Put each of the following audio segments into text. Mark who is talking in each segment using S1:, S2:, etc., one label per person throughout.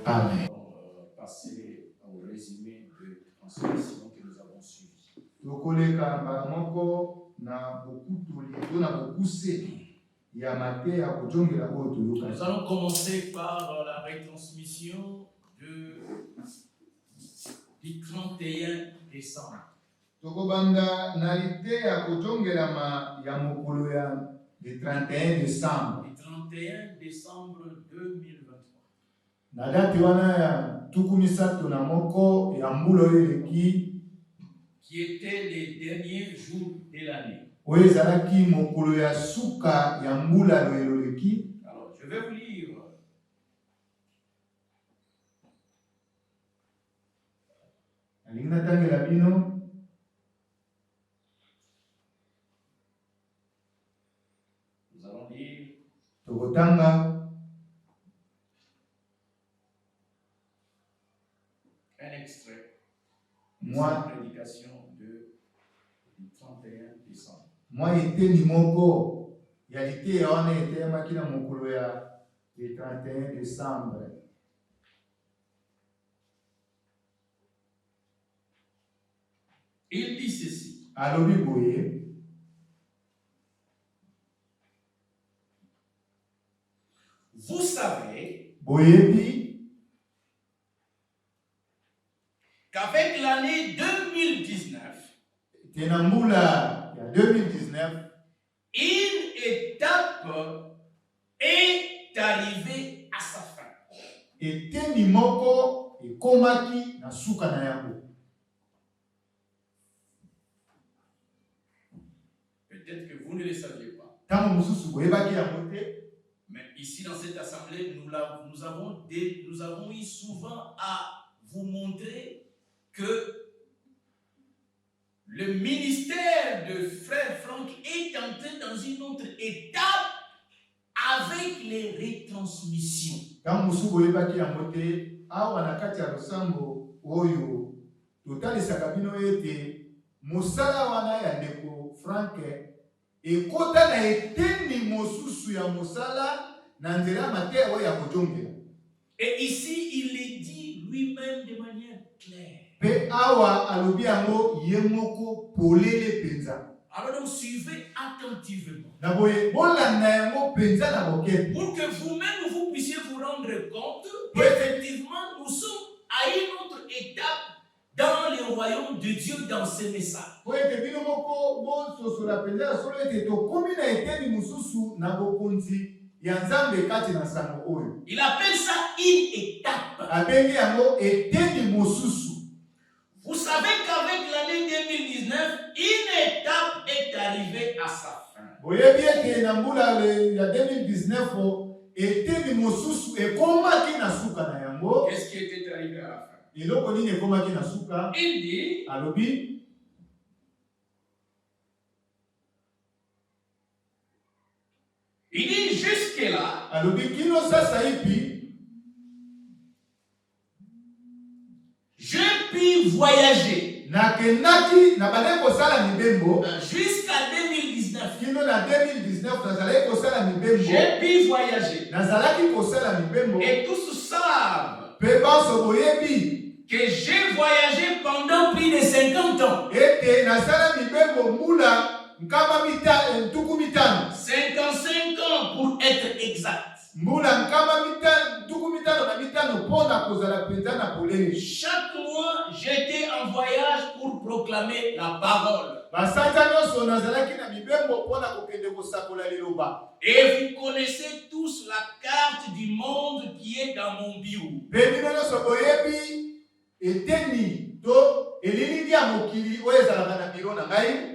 S1: Amen.
S2: Passer au résumé de transmission que nous avons suivi. Nous allons commencer par la retransmission du 31 décembre.
S1: Le 31 décembre.
S2: Le 31 décembre 2023. Qui était les derniers jours de l'année. Alors, je vais vous lire. Nous allons lire un extrait de la prédication du 31 décembre.
S1: Le 31 décembre.
S2: Il dit ceci. Vous savez qu'avec l'année 2019, une étape est arrivée à sa fin. Peut-être que vous ne le saviez pas. Mais ici dans cette assemblée, nous avons eu souvent à vous montrer que le ministère de Frère Franck est entré dans une autre étape avec les retransmissions. Et ici, il est dit lui-même de manière claire. Alors donc, suivez attentivement. Pour que vous-même vous puissiez vous rendre compte qu'effectivement, nous sommes à une autre étape dans le royaume de Dieu dans ce message. Il appelle ça une étape. Vous savez qu'avec l'année 2019, une étape est arrivée à sa fin. Qu'est-ce qui était arrivé à la fin? Il dit jusque-là, je puis voyager jusqu'à 2019. Je puis voyager. Et tous savent que j'ai voyagé pendant plus de 50 ans. 55 ans pour être exact. Chaque mois, j'étais en voyage pour proclamer la parole. Et vous connaissez tous la carte du monde qui est dans mon bureau.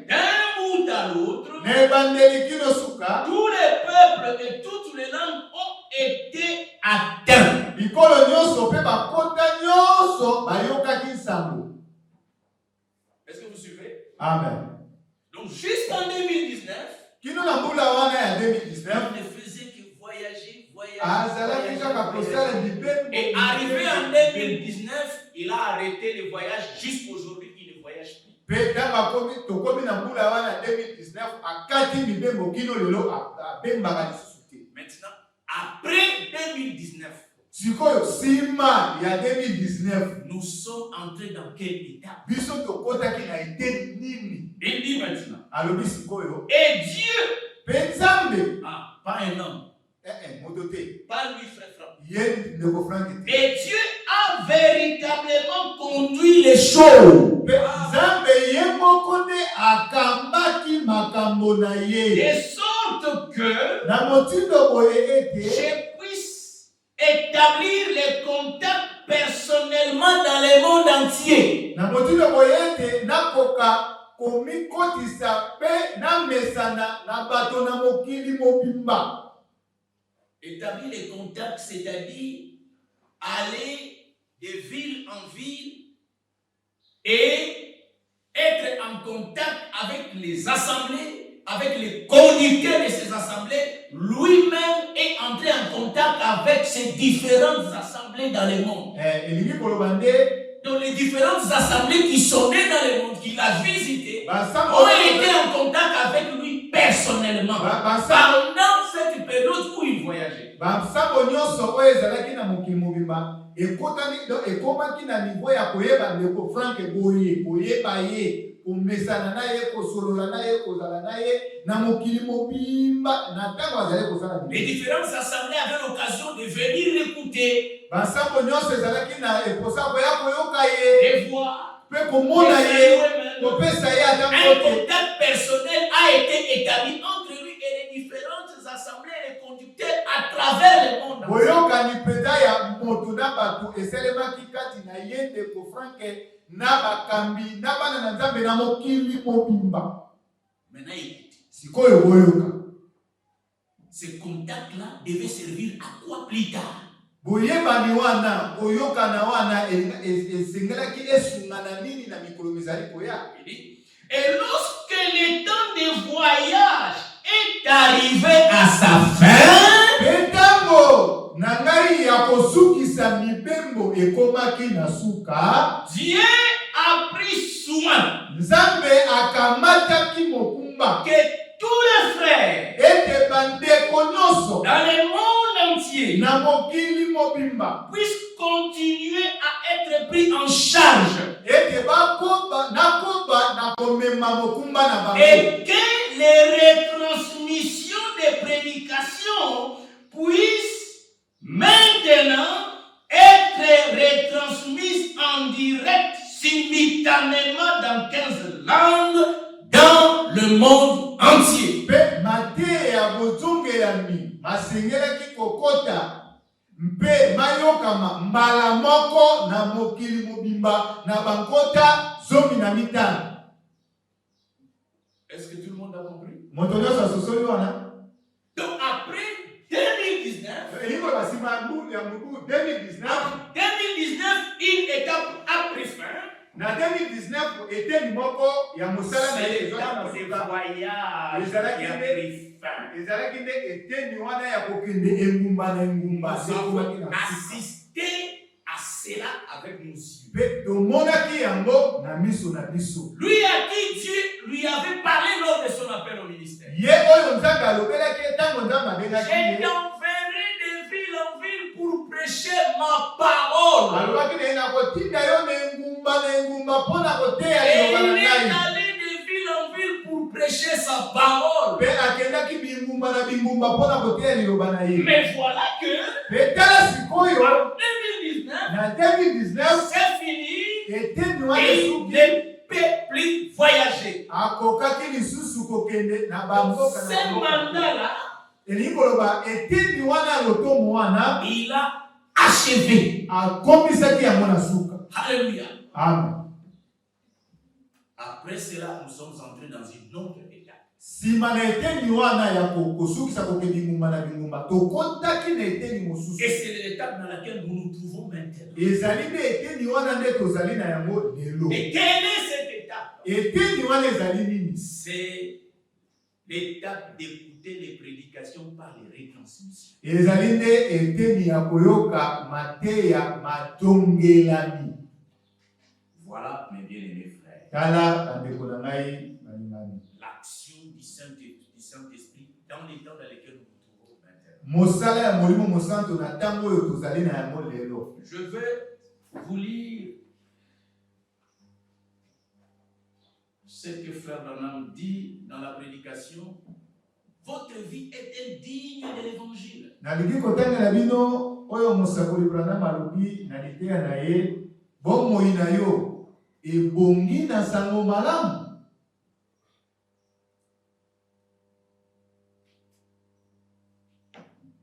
S2: D'un bout à l'autre, tous les peuples et toutes les langues ont été atteints. Est-ce que vous suivez?
S1: Amen.
S2: Donc jusqu'en 2019, il ne faisait que voyager. Et arrivé en 2019, il a arrêté le voyage. Jusqu'aujourd'hui, il ne voyage plus. Maintenant, après 2019,
S1: Sikoyo sima ya 2019.
S2: Nous sommes entrés dans quelle étape?
S1: Biso tokota ki na été nini.
S2: Il dit maintenant.
S1: Alobi sikoyo.
S2: Et Dieu.
S1: Penzambe.
S2: Ah, pas un homme.
S1: Motote.
S2: Pas lui, frère Franck.
S1: Yen ndeko Frank.
S2: Et Dieu a véritablement conduit les choses.
S1: Penzambe yemoko ne akambaki makambo na ye.
S2: De sorte que
S1: Na motindo boye ete.
S2: Je puisse établir les contacts personnellement dans le monde entier.
S1: Na motindo boye ete nakoka komi kotisa pe na mesana na bato na mokili mobimba.
S2: Établir les contacts, c'est-à-dire aller de ville en ville et être en contact avec les assemblées, avec les conducteurs de ces assemblées. Lui-même est entré en contact avec ces différentes assemblées dans le monde. Donc les différentes assemblées qui sont nées dans le monde, qu'il a visitées, ont été en contact avec lui personnellement pendant cette période où il voyageait. Les différentes assemblées avaient l'occasion de venir l'écouter et voir. Un contact personnel a été établi entre lui et les différentes assemblées et les conducteurs à travers le monde. Maintenant, écoutez. Ce contact-là devait servir à quoi plus tard? Et lorsque le temps de voyage est arrivé à sa fin, Dieu a pris soin que tous les frères dans le monde entier puissent continuer à être pris en charge et que les retransmissions des prédications puissent maintenant être retransmises en direct simultanément dans 15 langues dans le monde entier.
S1: Mpe mayokama mbala moko na mokili mobimba na bankota zomi na mitano.
S2: Est-ce que tout le monde a compris?
S1: Motonyo sa sosoli wana.
S2: Donc après 2019,
S1: en
S2: 2019, une étape a pris fin.
S1: Na 2019 était ni moko ya mosala na
S2: l'étape de voyage qui a pris fin. Nous avons assisté à cela avec nos yeux. Lui à qui Dieu lui avait parlé lors de son appel au ministère. Je t'enverrai de ville en ville pour prêcher ma parole. Et il est allé de ville en ville pour prêcher sa parole. Mais voilà que en 2019, c'est fini. Il ne peut plus voyager. Ce mandat-là, il a achevé. Alléluia.
S1: Amen.
S2: Après cela, nous sommes entrés dans une autre étape. Et c'est l'étape dans laquelle nous nous trouvons maintenant. Et quelle est cette étape? C'est l'étape d'écouter les prédications par les retransmissions. Voilà, mes bien-aimés frères, l'action du Saint-Esprit dans les temps dans lesquels nous nous trouvons maintenant.
S1: mosala ya molimo mosanto na tango oyo tozali na yango lelo.
S2: Je vais vous lire ce que Frère Branham dit dans la prédication. Votre vie est-elle digne de l'évangile?
S1: Nalingi kotangela bino oyo mosakoli Branham alobi na liteya na ye bomoi na yo ebongi na sango malamu.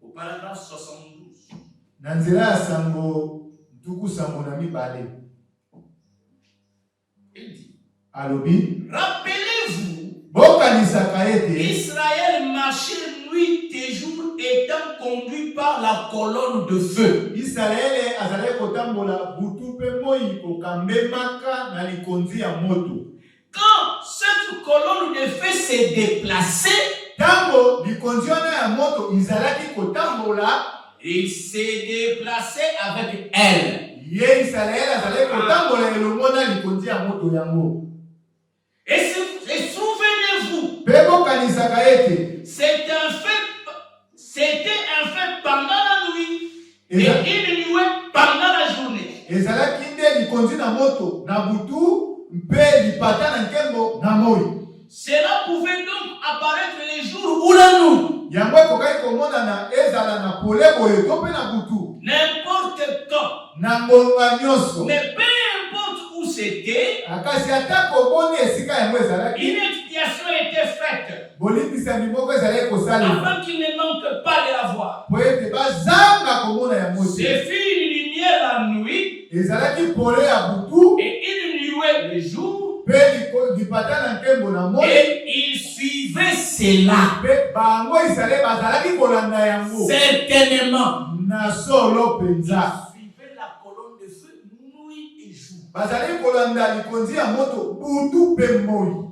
S2: Au paragraphe 72.
S1: Na nzela ya sango ntuku sango na mibale.
S2: Il dit,
S1: alobi,
S2: rappelez-vous,
S1: Israël
S2: marchait nuit et jour étant conduit par la colonne de feu.
S1: Israël azale kotambola butu pe moi kokambemaka na likonzi ya moto.
S2: Quand cette colonne de feu s'est déplacée,
S1: tango likonzi ya moto izalaki kotambola,
S2: il s'est déplacé avec elle.
S1: Ye Israël azale kotambola elongo na likonzi ya moto yango.
S2: Et souvenez-vous, c'était un fait pendant la nuit et une nuit pendant la journée. Cela pouvait donc apparaître les jours ou la nuit. N'importe quand. Mais peu importe où c'était, une expiation était faite afin qu'il ne manque pas de la voir. C'est fut une lumière la nuit et une nuée le jour, et il suivait cela certainement.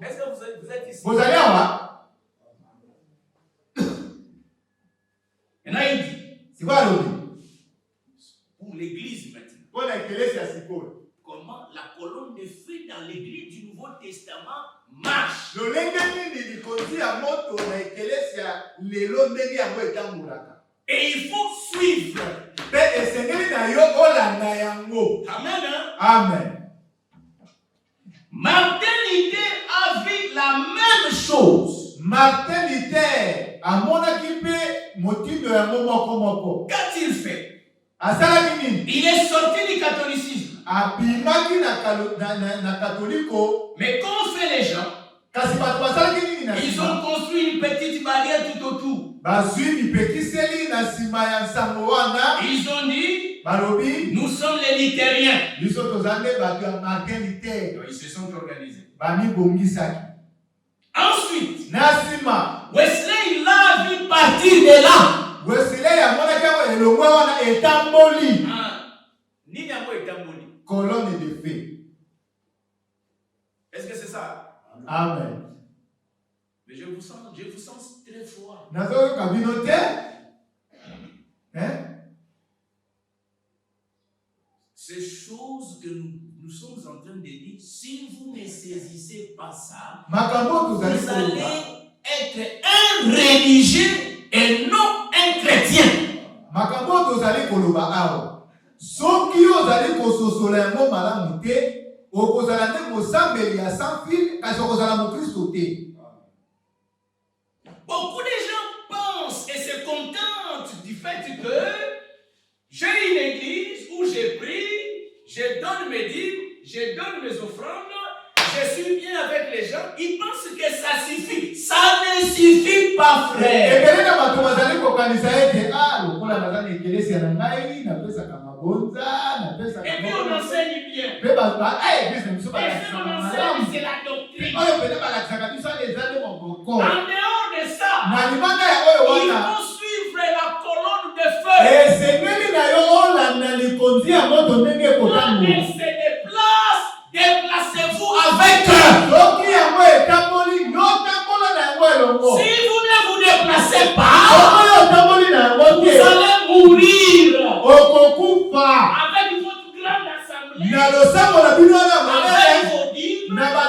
S1: Est-ce
S2: que vous êtes ici? Maintenant il dit, pour l'église maintenant, comment la colonne de feu dans l'église du Nouveau Testament marche. Et il faut suivre. Amen.
S1: Amen.
S2: Martin Luther a vu la même chose.
S1: Martin Luther a
S2: Qu'a-t-il fait?
S1: Il
S2: est sorti du catholicisme. Mais qu'ont fait les gens? Ils ont construit une petite barrière tout autour. Ils ont dit, nous sommes les luthériens. Ils se sont organisés. Ensuite, Wesley il a vu partir de là.
S1: Colonne de feu.
S2: Est-ce que c'est ça?
S1: Amen.
S2: Mais je vous sens très froid. Ces choses que nous sommes en train de dire, si vous ne saisissez pas ça, vous allez être un religieux et non un chrétien. Beaucoup de gens pensent et se contentent du fait que j'ai une église où je prie, je donne mes dîmes, je donne mes offrandes, je suis bien avec les gens. Ils pensent que ça suffit. Ça ne suffit pas, frère. Et puis on enseigne bien. Et puis on enseigne, c'est la doctrine. En dehors de ça, il faut suivre la colonne de feu. Quand elle se déplace, déplacez-vous avec eux. Si vous ne vous déplacez pas, vous allez mourir avec votre grande assemblée, avec vos dîmes, avec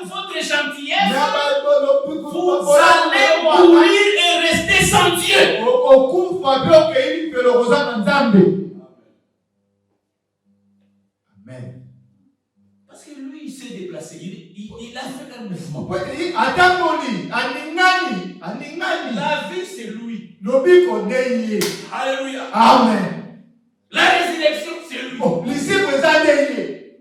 S2: votre gentillesse. Vous allez mourir et rester sans Dieu.
S1: pape okei pelo kozanga nzambe. Amen.
S2: Parce que lui, il s'est déplacé. Il a fait un mouvement.
S1: Atamboli, aningani.
S2: La vie, c'est lui.
S1: Lobiko neye.
S2: Alléluia.
S1: Amen.
S2: La résurrection, c'est lui.
S1: Lisiko ezaneye.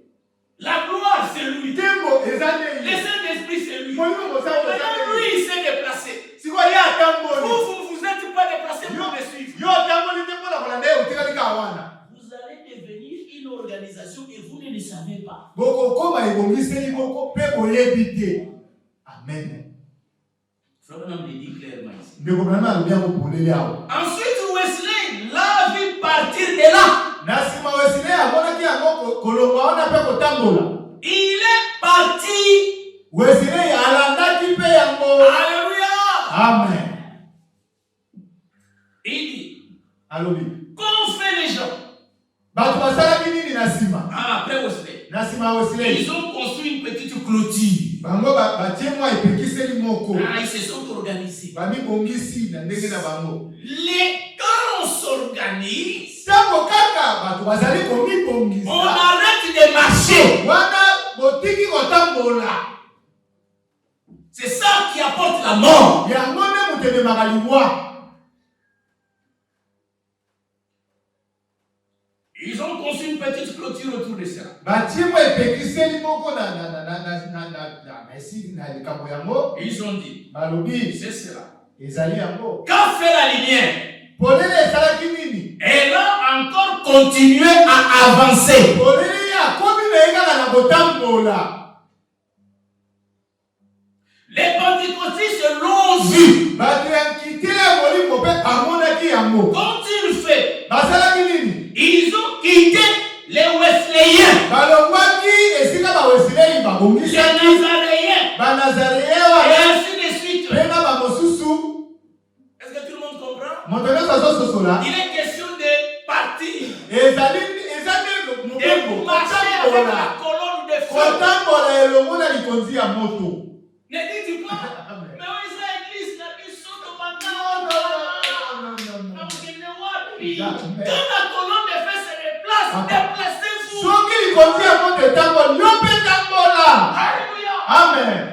S2: La gloire, c'est lui.
S1: Tembo
S2: Le
S1: ezaneye.
S2: Saint-Esprit, c'est lui.
S1: Moyo mosa
S2: Maintenant, lui, il s'est déplacé.
S1: Siko ya atamboli.
S2: Vous ne vous êtes pas déplacé pour me suivre.
S1: Yo atamboli tembo na kolanda yo tikalika wana.
S2: Vous allez devenir une organisation et vous ne le savez pas.
S1: Boko koma ebongiseli boko pe boyebite. Amen.
S2: Frère Branham le dit clairement ici.
S1: Ndeko Branham alobi yango polele awo.
S2: Ensuite, Wesley l'a vu partir de là.
S1: Nasima Wesley amonaki yango kolonga wana pe kotambola.
S2: Il est parti.
S1: Wesley alandaki pe yango.
S2: Alléluia.
S1: Amen.
S2: Il dit,
S1: Alobi.
S2: qu'ont fait les gens
S1: Bato basalaki nini nasima?
S2: après Wesley?
S1: Nasima Wesley.
S2: Ils ont construit une petite clôture.
S1: Bango batie mwa epekiseli moko.
S2: Ils se sont organisés.
S1: Bamibongisi na ndenge na bango.
S2: Quand on s'organise,
S1: Tango kaka bato bazali komibongisa.
S2: on arrête de marcher.
S1: Wana botiki kotambola.
S2: C'est ça qui apporte la mort.
S1: Yango nde mutende makaliwa.
S2: Ils ont construit une petite clôture autour de ça.
S1: Batie mwa epekiseli moko na esi na likambo yango.
S2: Ils ont dit,
S1: Balobi
S2: c'est cela.
S1: ezali yango.
S2: Qu'a fait la lumière?
S1: Polele esalaki nini?
S2: Elle a encore continué à avancer.
S1: Polele ya komi na ekaka na kotambola.
S2: Les pentecôtistes l'ont vu.
S1: Bato ya nkitela molimo pe amonaki yango.
S2: Quand ils fait,
S1: Basalaki nini?
S2: ils ont quitté les Wesleyens,
S1: Balongwaki esika ba Wesley
S2: les
S1: babongisaki.
S2: Nazaréens,
S1: Ba Nazaréen
S2: et
S1: wana.
S2: ainsi de suite.
S1: Pe na ba mosusu.
S2: Est-ce que tout le monde comprend?
S1: Moto nyonso azososola.
S2: Il est question de partir,
S1: Ezali
S2: de
S1: mobembo.
S2: marcher avec la colonne de feu.
S1: Kotambola elongo na likonzi ya moto.
S2: Ne dites pas, mais où est cette église? La vie saute au
S1: Non,
S2: matin.
S1: non.
S2: Quand la colonne de feu se déplace, déplacez-vous.
S1: Soki likonzi ya moto etambola, yo mpe tambola.
S2: Alléluia.
S1: Amen.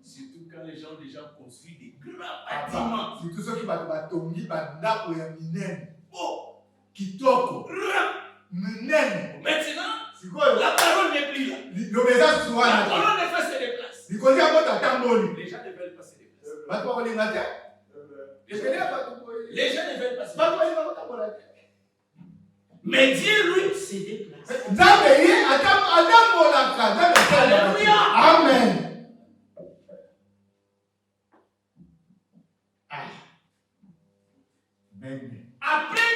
S2: Surtout quand les gens déjà construisent des grands bâtiments.
S1: Surtout soki bato batongi bandako ya minene. Oh, kitoko. Minene.
S2: Maintenant,
S1: Sikoyo.
S2: la parole n'est plus là.
S1: Lobeza
S2: La
S1: suwana.
S2: colonne de feu se déplace.
S1: Likonzi ya moto atamboli.
S2: Les gens ne veulent pas se déplacer.
S1: Bato bakolinga te.
S2: Les gens ne veulent pas se
S1: Bato
S2: déplacer.
S1: balinga kotambola te.
S2: Mais Dieu, lui, se déplace.
S1: Nzambe ye atambolaka. Nzambe atambolaka.
S2: Alléluia.
S1: Amen. Amen.
S2: Après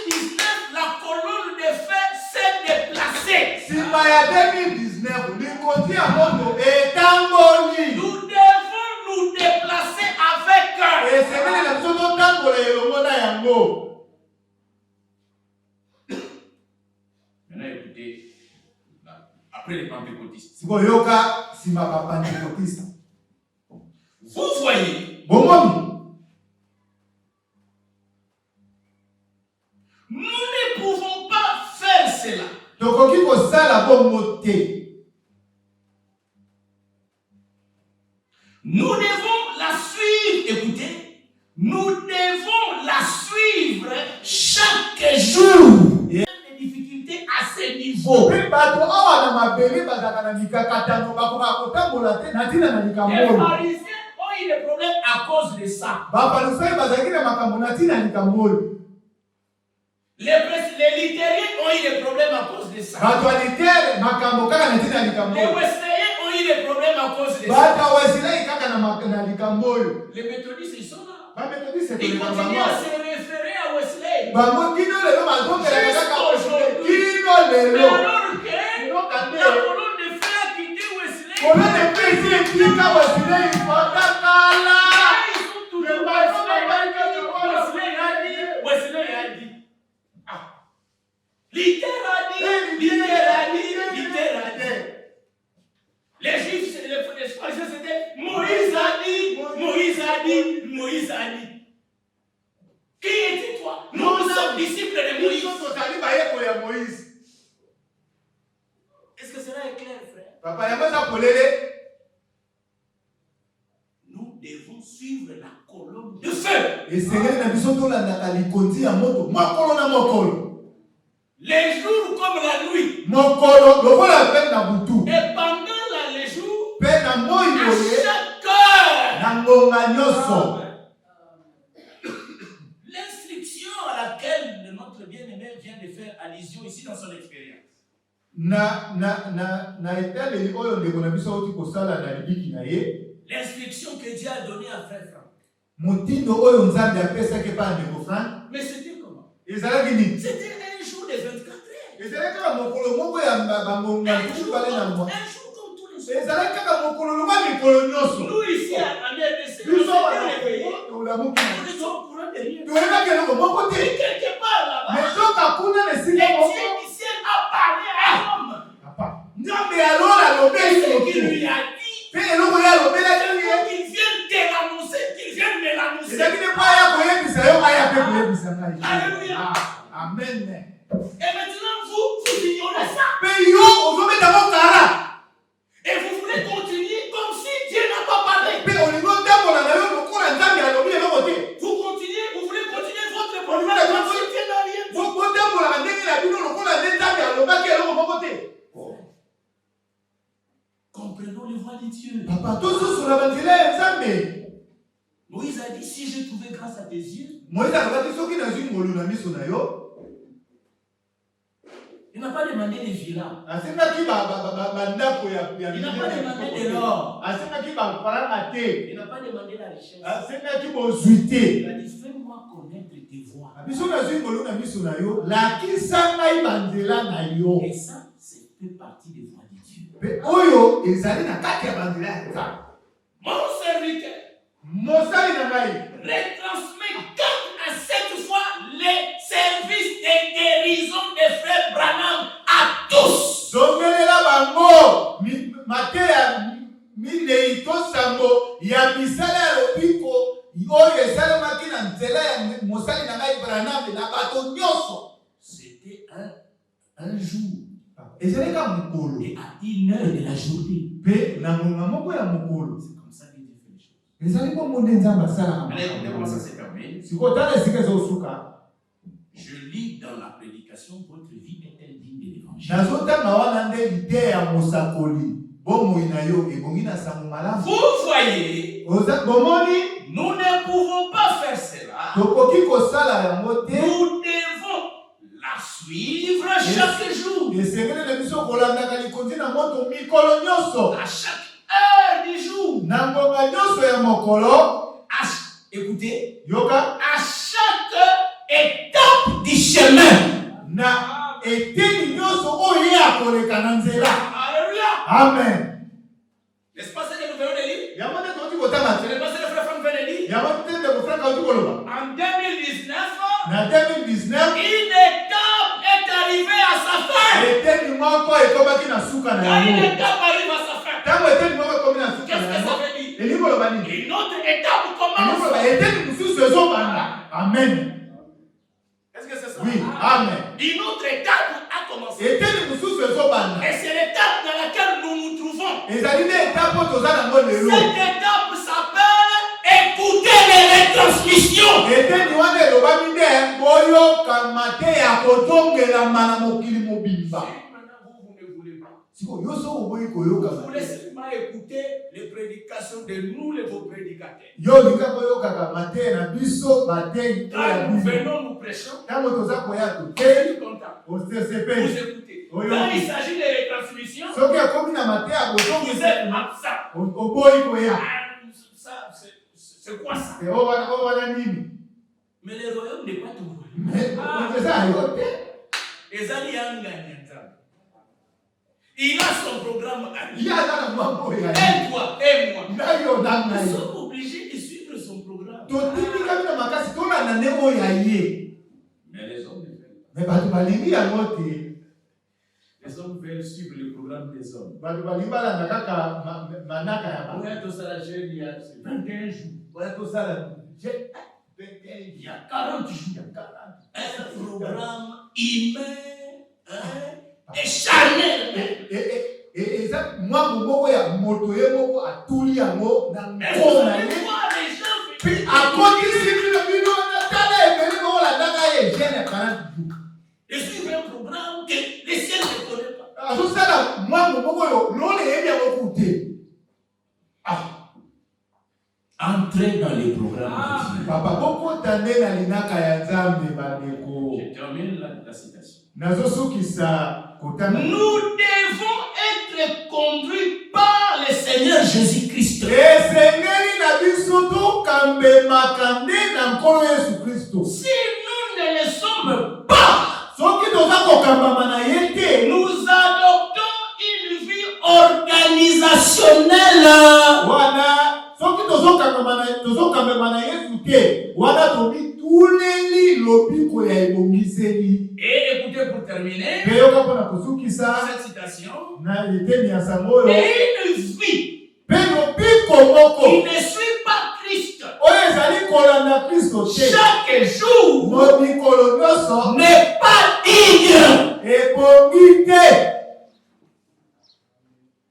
S2: 2019, la colonne de feu s'est déplacée.
S1: Sima ya 2019, likonzi ya moto etamboli.
S2: Nous devons nous déplacer avec eux.
S1: Esengeli na biso totambola elongo na yango.
S2: Maintenant, écoutez, après les pentecôtistes,
S1: Sikoyoka sima ba pentecôtiste.
S2: vous voyez,
S1: Bomoni.
S2: nous ne pouvons pas faire cela.
S1: Tokoki kosala bongo te.
S2: Nous devons la suivre. Écoutez, nous devons la suivre chaque jour. Il y a des difficultés à ce niveau.
S1: Pe bato awa na mabele bazaka na mikakatano bakoka kotambola te na tina na
S2: Les
S1: likambo.
S2: pharisiens ont eu des problèmes à cause de ça.
S1: Bafarisayo bazalaki na makambo na tina na likambo.
S2: Les luthériens ont eu des problèmes à cause de ça.
S1: Bato alitere makambo kaka na tina na likambo.
S2: Les wesleyens ont eu des problèmes à cause de ça.
S1: Bato Wesley kaka na likambo.
S2: Les méthodistes, ils sont là.
S1: Ba metodiste
S2: Ils
S1: to
S2: continuent à se référer à Wesley.
S1: bango kino lelo bazongela kaka
S2: Aujourd'hui.
S1: kino
S2: Mais
S1: lelo.
S2: alors que la colonne de feu a quitté Wesley,
S1: Kono de pesi etika Wesley ifatakala.
S2: ils sont toujours Wesley a dit. Ah. Luther a dit. Les juifs, les pharisiens, c'était dit, Moïse a dit. Qui es-tu toi? Nous sommes disciples de Moïse. Est-ce que cela est clair, frère? Nous devons suivre la colonne de feu. Les jours comme la nuit. Et pendant les jours, à chaque heure. L'instruction à laquelle notre bien-aimé vient de faire allusion ici dans son expérience. L'instruction que Dieu a donnée à frère Franck. Mais c'était comment? C'était un jour de 24 heures. Un jour comme tous les jours. Nous ici à MRDC, nous sommes au courant de rien. Mais quelque part là-bas, le Dieu du ciel a parlé à un homme. Et ce qu'il lui a dit, qu'il vienne te l'annoncer, qu'il vienne me l'annoncer. Alléluia.
S1: Amen.
S2: Et maintenant, vous ignorez ça. Et vous voulez continuer comme si Dieu n'a pas parlé. Vous continuez, vous voulez continuer votre programme comme si Dieu n'a rien dit. Comprenons les voix de Dieu. Moïse a dit, si j'ai trouvé grâce à tes yeux, il n'a pas demandé des villas. Il n'a pas demandé de l'or. Il n'a pas demandé la richesse. Il a dit, fais-moi connaître tes voies. Et ça, c'est fait partie des voies de Dieu. Mon serviteur retransmet 4 à 7 fois les services de guérison des frères Branham à tous. C'était un jour. Et à 1 heure de la journée. C'est comme ça qu'il fait les choses. Allez, comment ça se termine? Je lis dans la prédication, votre vie est-elle digne de l'évangile? Vous voyez, nous ne pouvons pas faire cela. Nous devons la suivre chaque jour. À chaque heure du jour. Écoutez, à chaque étape du chemin. Alléluia.
S1: Amen.
S2: N'est-ce pas ce que nous venons de lire? Ce n'est pas ce que le frère Franck vient de dire? En 2019, une étape est arrivée à sa fin. Quand une étape arrive à sa fin, qu'est-ce que ça veut dire? Une autre étape commence.
S1: Amen.
S2: Est-ce que c'est ça?
S1: Oui, amen.
S2: Une autre étape a commencé. Et c'est l'étape dans laquelle nous nous trouvons. Cette étape s'appelle écouter les retransmissions. Vous voulez seulement écouter les prédications de nous, les vos prédicateurs. Quand nous venons, nous prêchons. Vous êtes content. Vous écoutez. Quand il s'agit de retransmissions, vous êtes absent. Ça, c'est quoi ça? Mais le royaume n'est pas tout. Il a son programme à lui. Et toi, et moi. Nous sommes obligés de suivre son programme. Mais les hommes ne veulent pas. Les hommes veulent suivre le programme des hommes.
S1: Bato balibala nakaka manaka ya ba.
S2: On est tous à la jeune, il y a 21 jours.
S1: Wala to sala.
S2: Il y a 40 jours. Un programme humain et charnel.
S1: Eza mwa moko ya moto ye moko atuli yango na
S2: Mais vous
S1: ngona
S2: allez
S1: ye.
S2: voir les gens.
S1: Puis akoti bino na tala ebele mo la daga ye jeune 40 jours.
S2: Et suivre un programme que les ciels ne connaissent pas.
S1: Azo sala mwa moko yo lole yebi yango kute.
S2: Entrez dans les programmes de Dieu.
S1: Papa boko tande na linaka ya Nzambe bandeko.
S2: Je termine la citation.
S1: Nazo sukisa kotana.
S2: Nous devons être conduits par le Seigneur Jésus-Christ.
S1: Esengeli na biso to kambe makande na nkolo Yesu Kristo.
S2: Si nous ne le sommes pas,
S1: Soki toza kokamba na ye te,
S2: nous adoptons une vie organisationnelle.
S1: wana soki tozokamba na Yesu te, wana tobi tuleli lobiko ya ebongiseli.
S2: Et écoutez pour terminer
S1: Pe yoka mpona kozukisa
S2: cette citation.
S1: na eteni ya sango oyo.
S2: Et une vie
S1: Pe lobiko moko
S2: qui ne suit pas Christ
S1: oyo ezali kolanda Kristo te,
S2: chaque jour
S1: mobikolo nyonso
S2: n'est pas digne.
S1: ebongi te.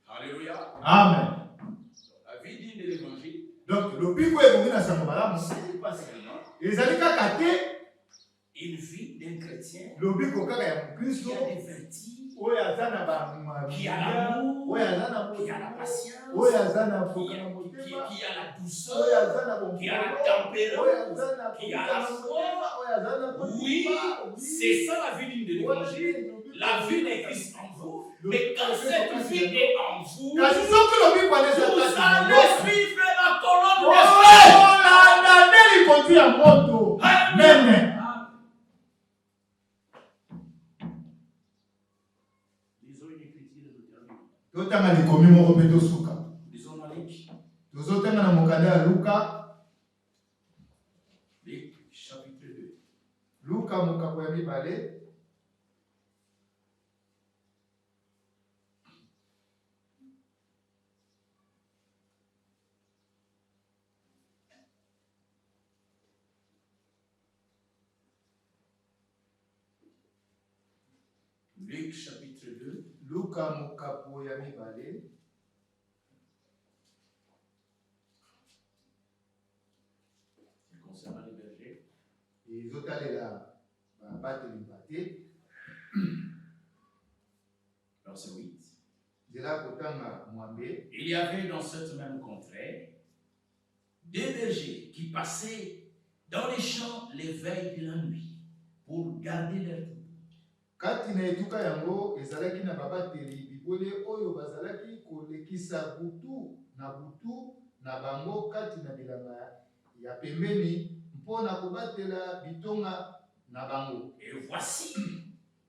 S2: Alléluia.
S1: Amen.
S2: La vie digne de l'évangile,
S1: Donc lobiko ebongi na sango malamu
S2: c'est pas seulement
S1: ezali kaka te
S2: une vie d'un chrétien
S1: lobiko kaka ya
S2: qui
S1: mokristo
S2: a des vertus,
S1: oyo aza na
S2: qui a
S1: bamabia,
S2: l'amour,
S1: oyo aza na
S2: qui a la
S1: bolingo,
S2: patience,
S1: oyo aza na
S2: qui
S1: boka na
S2: a
S1: motema,
S2: la
S1: oyo
S2: douceur,
S1: aza na
S2: qui a la
S1: bonkolo,
S2: tempérance,
S1: oyo aza na
S2: qui a
S1: boka
S2: la
S1: na
S2: foi.
S1: motema, oyo aza na
S2: Oui,
S1: kolimba,
S2: c'est ça la vie digne de l'évangile. La vie de Christ en vous. Mais quand cette vie est en vous,
S1: kasi soki lobiko wana eza
S2: vous
S1: kati na
S2: allez
S1: yo,
S2: suivre la colonne de feu.
S1: olanda nde likoti ya moto. Amen.
S2: Lisons une écriture de terminer.
S1: Totanga likomi moko mpe tosuka.
S2: Lisons dans Luc,
S1: Tozotanga na mokanda ya Luka,
S2: Luc chapitre 2.
S1: Luka mokako ya mibale.
S2: Luc chapitre 2.
S1: Luka mokako ya mibale.
S2: C'est concernant les bergers.
S1: Ezotalela babateli bate.
S2: Verset 8.
S1: Nzela kotanga mwambe.
S2: Il y avait dans cette même contrée deux bergers qui passaient dans les champs les veilles de la nuit pour garder leur troupeau.
S1: Kati na etuka yango ezalaki na babateli bibwele oyo bazalaki kolekisa butu na bango kati na bilanga ya pembeni mpona kobatela bitonga na bango.
S2: Et voici,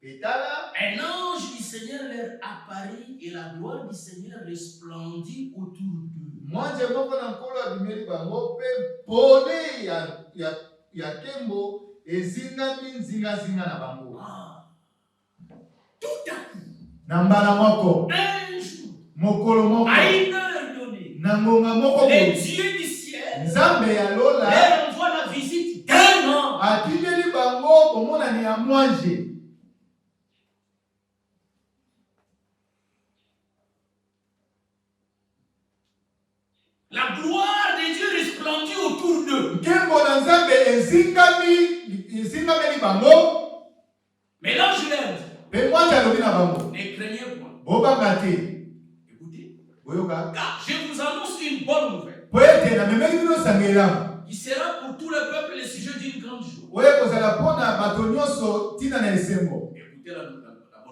S1: Petala
S2: un ange du Seigneur leur apparut et la gloire du Seigneur resplendit autour d'eux.
S1: mwanje moko na nkolo abimeli bango mpe pole ya nkembo ezingami nzingazinga na bango.
S2: Tout à coup,
S1: Na mbala moko
S2: un jour,
S1: mokolo moko
S2: à une heure donnée,
S1: na ngonga moko
S2: les dieux du ciel
S1: Nzambe ya lola
S2: leur envoient la visite d'un ange.
S1: atindeli bango omonani ya mwanje.
S2: La gloire de Dieu resplendit autour d'eux.
S1: Nkembo na Nzambe ezingameli bango.
S2: Mais l'ange leur dit,
S1: Mpe mwanje alobi na bango
S2: ne craignez point.
S1: bobanga te.
S2: Écoutez,
S1: Boyoka
S2: car je vous annonce une bonne nouvelle
S1: po ete namemeli bino sango elamu
S2: qui sera pour tout le peuple le sujet d'une grande joie.
S1: oyo ekozala mpona bato nyonso ntina na esengo.
S2: Écoutez la bonne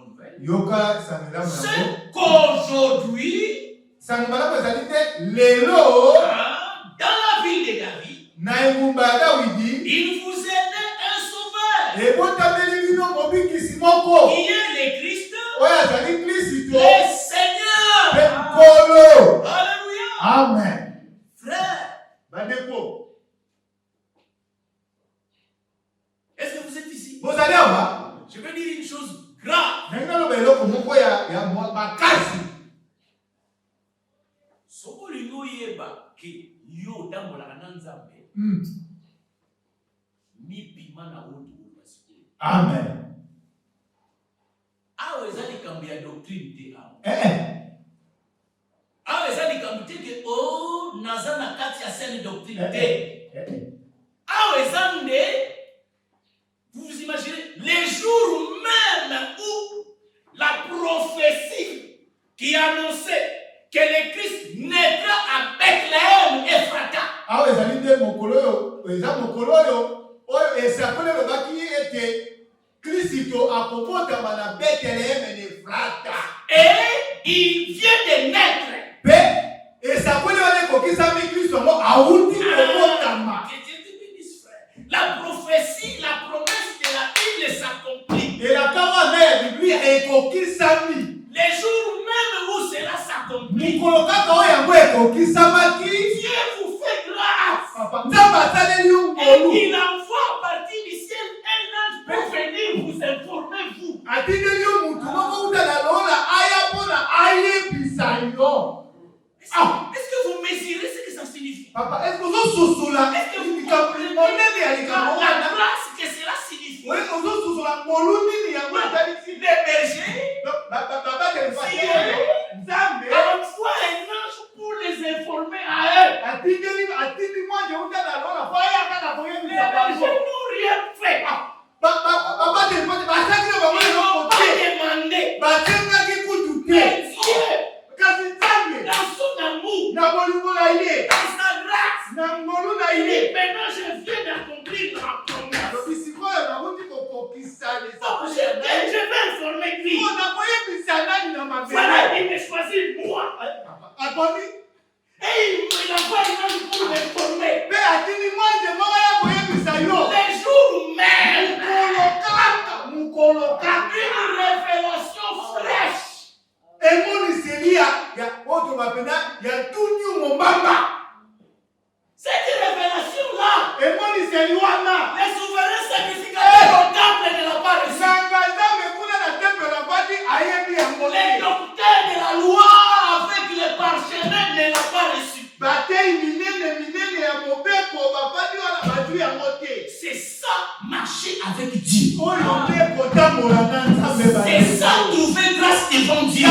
S2: nouvelle.
S1: Yoka sango elamu yango.
S2: C'est qu'aujourd'hui,
S1: Sango malamu ezali te lelo
S2: dans la ville de David,
S1: na engumba ya Dawidi
S2: il vous est né un sauveur
S1: ebotameli bino mobikisi moko
S2: qui est le Christ,
S1: oyo azali Kristo
S2: le Seigneur.
S1: mpe Nkolo.
S2: Alléluia.
S1: Amen.
S2: Frère,
S1: Bandeko,
S2: est-ce que vous êtes ici?
S1: bozali awa
S2: Je vais dire une chose grave.
S1: nangi naloba eloko moko ya ya makasi.
S2: Soko lingo yeba ki yo tambola na Nzambe. Mi pima na otu basiko.
S1: Amen.
S2: Awe zali kambi ya doctrine te awo. Awe zali kambi te ke o nazana kati ya saine doctrine te. Awe zande, vous vous imaginez les jours même où la prophétie qui annonçait que le Christ naîtra à Bethléem Ephrata.
S1: Awe zali nde mokolo yo oyo esakole lobaki ete Kristo akobotama na Bethléem Ephrata.
S2: Et il vient de naître.
S1: Pe esakole wana ekokisami Kristo ngo awuti kobotama.
S2: La prophétie, la promesse de la Bible s'accomplit.
S1: Et la parole de la Bible ekokisami.
S2: Les jours même où cela s'accomplit,
S1: Dieu vous
S2: fait grâce.
S1: Et
S2: il envoie à partir du ciel un ange pour venir vous informer, vous. Est-ce que vous mesurez ce que ça signifie?
S1: Papa, est-ce que vous comprenez
S2: la grâce que cela signifie? Les bergers envoient un ange pour les informer à eux. Les bergers n'ont rien fait. Ils n'ont pas demandé. Mais Dieu, dans son amour, dans sa grâce, maintenant je viens d'accomplir la promesse. Je vais informer lui. Voilà, il me choisit moi. Et il envoie un ange pour m'informer. Les jours même, une révélation fraîche. Cette révélation-là, les souverains sacrificateurs au temple ne l'ont pas reçue. Les docteurs de la loi avec les parchemins ne l'ont pas reçu. C'est ça, marcher avec Dieu. C'est ça, trouver grâce devant Dieu.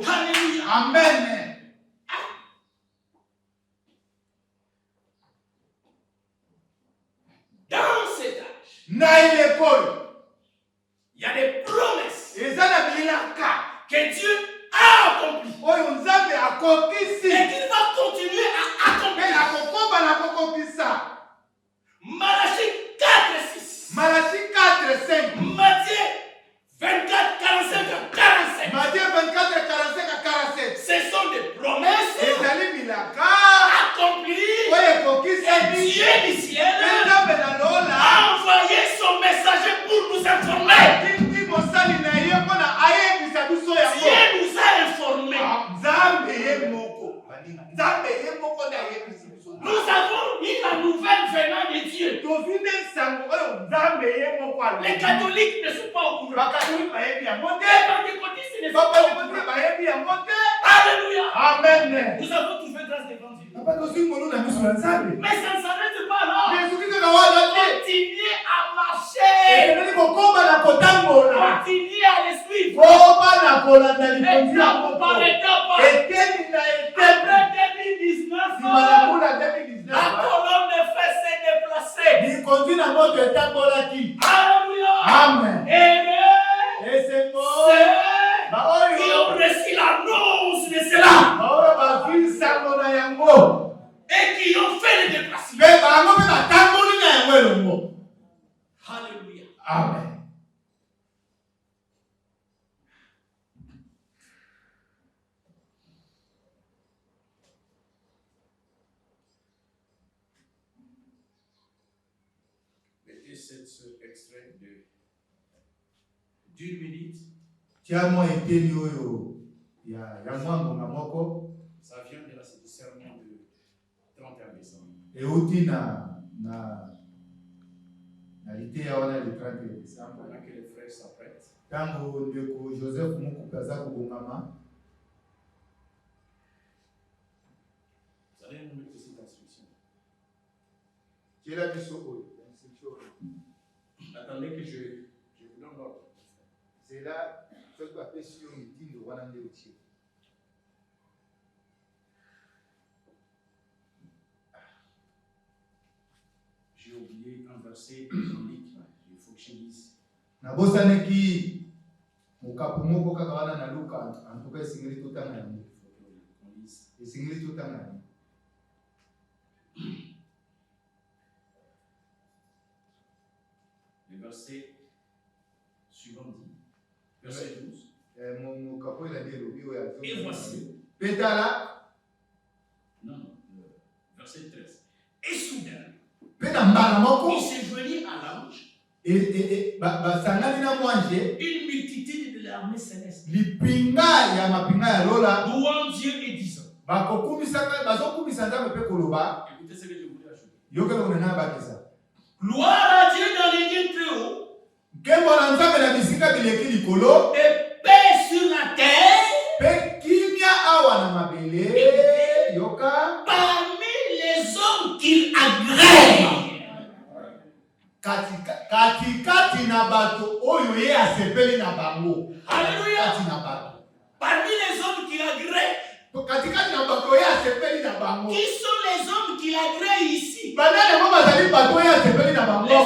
S2: Alléluia.
S1: Amen.
S2: Dans cet âge, il y a des promesses que Dieu a accomplies et qu'il va continuer à accomplir. Malachie 4:6. Matthieu 24, 45 à 47. Ce sont des promesses accomplies. Et Dieu du ciel a envoyé son messager pour nous informer. Dieu nous a informés. Nous avons eu la nouvelle venant de Dieu. Les catholiques ne sont pas au courant. Les pentecôtistes ne sont pas au courant. Alléluia.
S1: Amen.
S2: Nous avons trouvé grâce devant Dieu. Mais ça ne s'arrête pas là. Continuez à marcher. Continuez à les suivre. Étape par étape. Après 2019, la colonne de feu s'est déplacée. Alléluia.
S1: Amen.
S2: Et ceux qui ont reçu l'annonce de cela et qui ont fait le déplacement. Alléluia.
S1: Amen.
S2: Mettez cet extrait d'une minute.
S1: Tiens-moi été yo ya mwango na moko.
S2: Ça vient de la sermon de 31 décembre.
S1: Et outi na l'idée à le 30 décembre.
S2: Pendant que les frères s'apprêtent.
S1: Tango ndeko Joseph Mukukaza Kubongama.
S2: Vous allez nous mettre cette instruction.
S1: Qui est la mission?
S2: Attendez que je vous donne l'ordre.
S1: C'est là, ce que appelle sur une ligne de Rwanda de Routier.
S2: J'ai oublié un verset biblique. Il faut que je lise.
S1: Nabosaneki mukapumoko kaka wana na Luka antuka isingili tutanga yango. Isingili tutanga yango.
S2: Le verset suivant dit, verset 12. Et voici.
S1: Pétala.
S2: Non, verset 13. Et soudain,
S1: il
S2: s'est joigni à l'ange une multitude de l'armée céleste, louant Dieu et disant. Écoutez ce que je voulais ajouter. Gloire à Dieu dans les lieux très hauts, et paix sur la terre, parmi les hommes qu'il agrée. Alléluia. Parmi les hommes qu'il agrée. Qui sont les hommes qu'il agrée ici? Les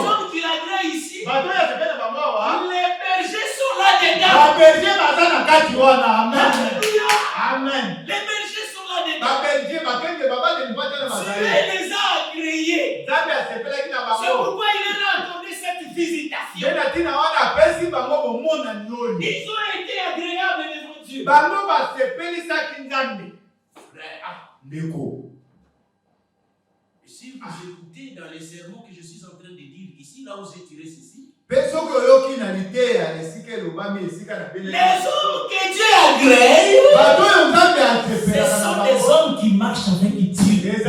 S2: hommes qu'il agrée ici. Les bergers sont là-dedans. Amen. Les bergers sont là-dedans. Dieu les a agréés. C'est pourquoi il a accordé cette visitation. Ils ont été agréables devant Dieu. Et si vous écoutez dans les sermons que je suis en train de dire ici, là où j'ai tiré ceci, les hommes que Dieu agrée, ce sont des hommes qui marchent avec Dieu. Les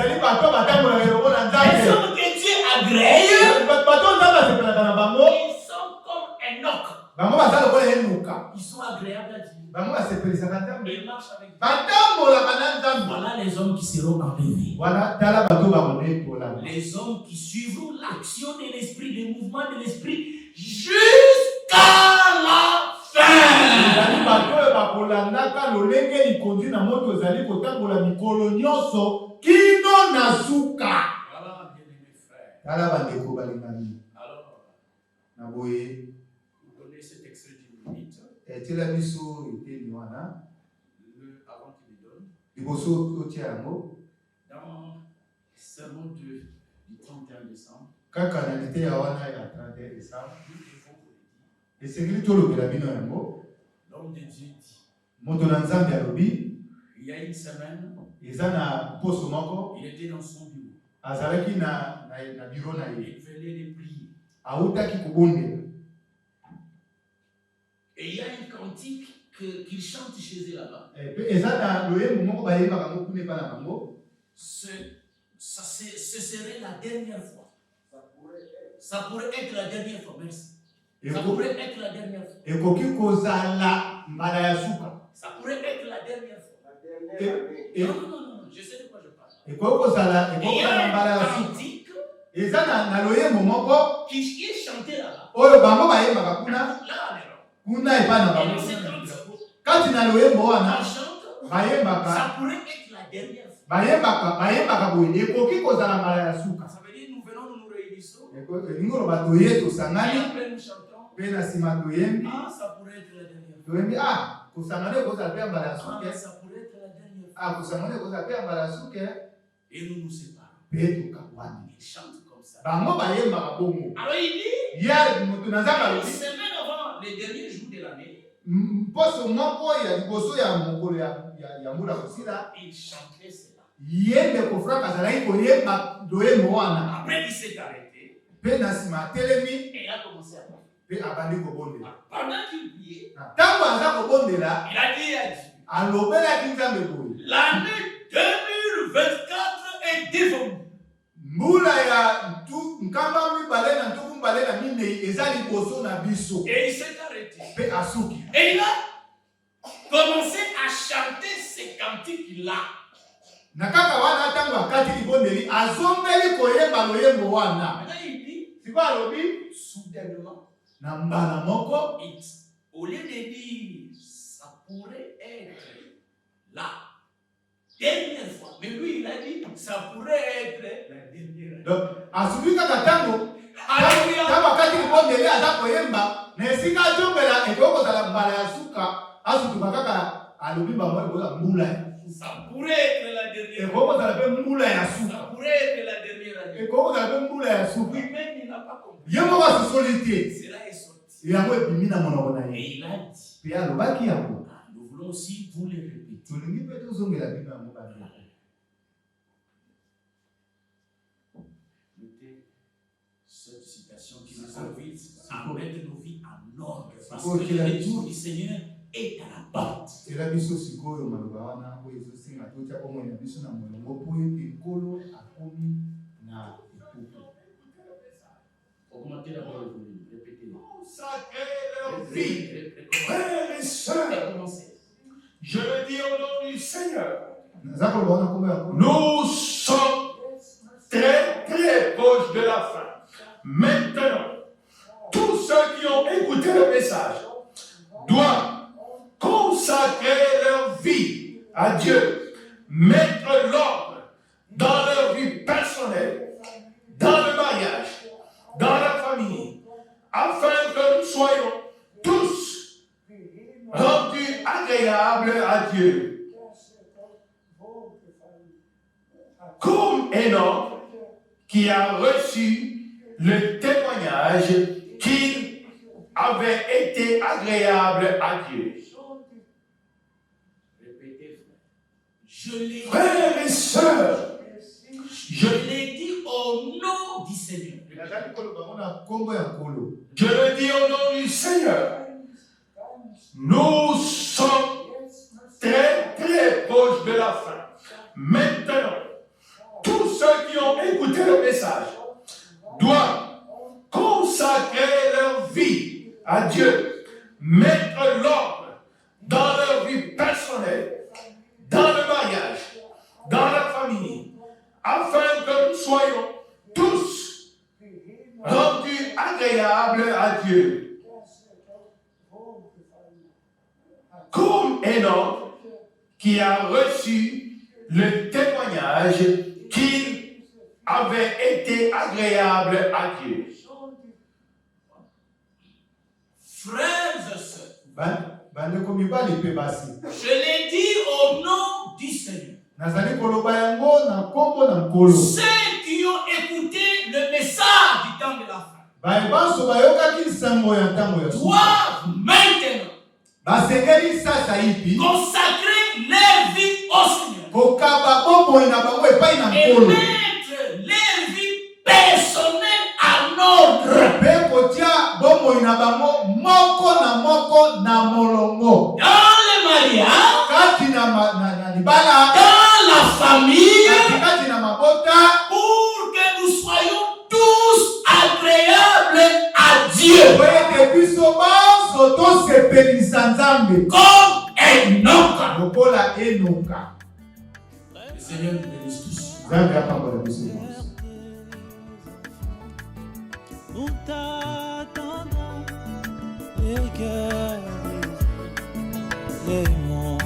S2: hommes que Dieu agrée, ils sont comme Enoch. Ils sont agréables à Dieu. Ils marchent avec Dieu. Voilà les hommes qui seront enlevés. Les hommes qui suivront l'action de l'esprit, les mouvements de l'esprit jusqu'à la fin. Voilà, bien-aimés frères. Alors, vous donnez cet extrait d'une minute. Le avant qu'il le donne. Dans le sermon du 31 décembre. L'homme de Dieu dit. Il y a une semaine. Il était dans son bureau. Il venait de prier. Et il y a une cantique qu'il chante chez eux là-bas. Ce serait la dernière fois. Ça pourrait être la dernière fois. Merci. Ça pourrait être la dernière fois. Ça pourrait être la dernière fois. Non, je sais de quoi je parle. Il y a une cantique qui est chantée là-bas. Ça pourrait être la dernière fois. Ça veut dire nous venons, nous réunissons. Et après nous chantons. Ça pourrait être la dernière fois. Ça pourrait être la dernière fois. Et nous nous séparons. Ils chantent comme ça. Alors il dit, une semaine avant les derniers jours de l'année, il chantait cela. Après il s'est arrêté. Et il a commencé à parler. Pendant qu'il priait, il a dit à Dieu, l'année 2024 est devant nous.
S1: minei ezali boso na biso.
S2: Et il s'est arrêté.
S1: Pe asuki.
S2: Et il a commencé à chanter ces cantiques-là.
S1: Na kaka wana tango akati libondeli azombeli koyemba loyembo wana.
S2: Maintenant il dit,
S1: C'est quoi alobi?
S2: soudainement,
S1: Na mbala moko,
S2: au lieu de dire, ça pourrait être la dernière fois. Mais lui, il a dit, ça pourrait être la dernière.
S1: donc asubi kaka tango
S2: Alléluia.
S1: tango akati libondeli aza koyemba na esika ajombela ekokozala mbala ya suka asutuka kaka alobi bango ekoza mbula.
S2: Ça pourrait être la dernière.
S1: Ekokozala pe mbula ya
S2: Ça
S1: suka.
S2: pourrait être la dernière année.
S1: Ekokozala pe mbula ya suka.
S2: Lui-même, il n'a pas compris.
S1: Ye moko asosoli te.
S2: Cela est sorti.
S1: Yango ebimi na monoko na
S2: Et
S1: ye.
S2: il a dit,
S1: Pe alobaki yango.
S2: nous voulons aussi vous le répéter.
S1: Tolingi pe tozongela bino yango bandeko.
S2: Notez cette citation qui nous invite à mettre nos vies en ordre. Parce
S1: Ok,
S2: que le
S1: la
S2: retour du Seigneur est à la porte.
S1: Ela biso sikoyo maloba wana oyo ezosenga totya komoi na biso na molongo po ekolo akomi na epupu.
S2: Augmentez d'abord le volume, répétez-le.
S3: Consacrer leur vie. Frères et sœurs,
S2: Recommencez.
S3: je le dis au nom du Seigneur,
S1: Naza koloba wana kombo ya nkolo.
S3: nous sommes très très proches de la fin. Maintenant, tous ceux qui ont écouté le message doivent consacrer leur vie à Dieu, mettre l'ordre dans leur vie personnelle, dans le mariage, dans la famille, afin que nous soyons tous rendus agréables à Dieu. Comme Enoch qui a reçu le témoignage qu'il avait été agréable à Dieu.
S2: Répétez, frère.
S3: Frères et sœurs,
S2: Je l'ai dit au nom du Seigneur.
S1: Nazali koloba wana kombo ya nkolo.
S3: je le dis au nom du Seigneur, nous sommes très très proches de la fin. Maintenant, tous ceux qui ont écouté le message doivent consacrer leur vie à Dieu, mettre l'ordre dans leur vie personnelle, dans le mariage, dans la famille, afin que nous soyons tous rendus agréables à Dieu. Comme Enoch qui a reçu le témoignage qu'il avait été agréable à Dieu.
S2: Frères et sœurs,
S1: Bandeko mibali pe basi.
S2: je l'ai dit au nom du Seigneur.
S1: Nazali koloba yango na kombo na nkolo.
S2: Ceux qui ont écouté le message du temps de la fin
S1: Baye banso bayokaki nsango ya ntango ya suka.
S2: doivent maintenant
S1: Basengeli sasa hivi
S2: consacrer leur vie au Seigneur
S1: kokaba bomoi na bango epai na
S2: et
S1: nkolo.
S2: mettre leur vie personnelle en ordre
S1: Pe kotia bomoi na bango moko na molongo.
S2: dans le mariage,
S1: Kati na libala,
S2: dans la famille,
S1: kati na mabota,
S2: pour que nous soyons tous agréables à Dieu,
S1: po ete biso banso tosepelisa Nzambe
S2: comme Enoch.
S1: lokola Enoka.
S2: Le Seigneur nous bénisse tous.
S1: Nzambe apambola biso nyonso.
S4: Nous t'attendons, les cœurs, les mondes